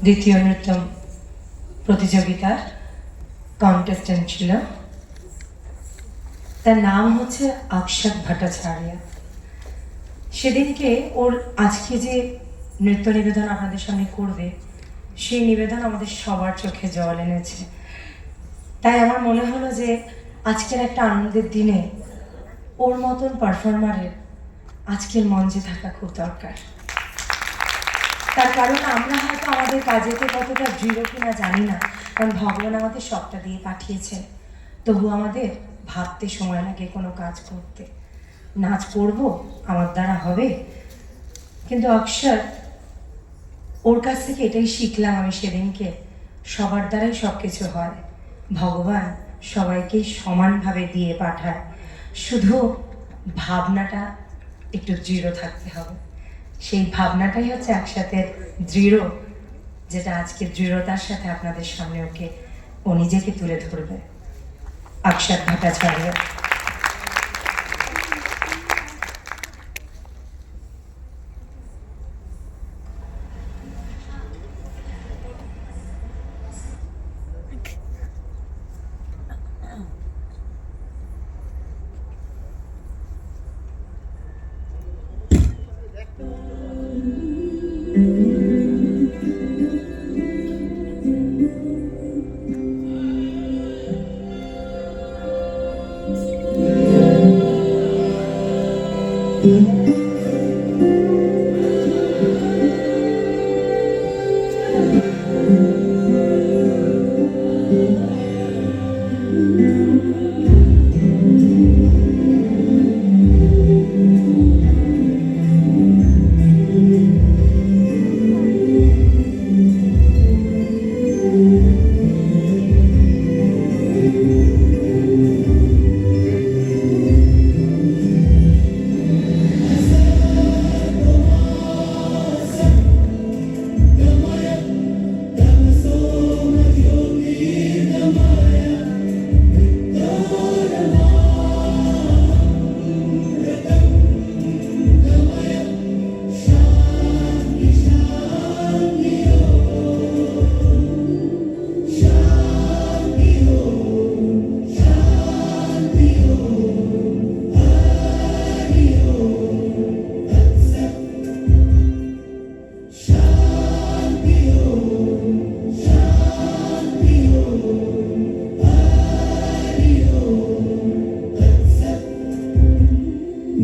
দ্বিতীয় নৃত্য প্রতিযোগিতার কন্টেস্টেন্ট ছিল। তার নাম হচ্ছে অক্ষত ভট্টাচার্য। সেদিনকে ওর আজকে যে নৃত্য নিবেদন আপনাদের সামনে করবে, সেই নিবেদন আমাদের সবার চোখে জল এনেছে। তাই আমার মনে হলো যে আজকের একটা আনন্দের দিনে ওর মতন পারফর্মারের আজকের মঞ্চে থাকা খুব দরকার। তার কারণ আমরা হয়তো আমাদের কাজেতে কতটা দৃঢ় কিনা জানি না, কারণ ভগবান আমাদের সবটা দিয়ে পাঠিয়েছেন। তবু আমাদের ভাবতে সময় লাগে কোনো কাজ করতে। নাচ করব, আমার দ্বারা হবে, কিন্তু অক্ষর ওর কাছ থেকে এটাই শিখলাম আমি সেদিনকে, সবার দ্বারাই সব কিছু হয়। ভগবান সবাইকেই সমানভাবে দিয়ে পাঠায়, শুধু ভাবনাটা একটু দৃঢ় থাকতে হবে। সেই ভাবনাটাই হচ্ছে একসাথে দৃঢ়, যেটা আজকে দৃঢ়তার সাথে আপনাদের সামনে ও নিজেকে তুলে ধরবে। অক্ষত ভট্টাচার্য।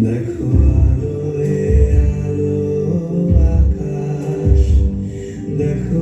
দেখো আলো এ আলো আকাশ, দেখো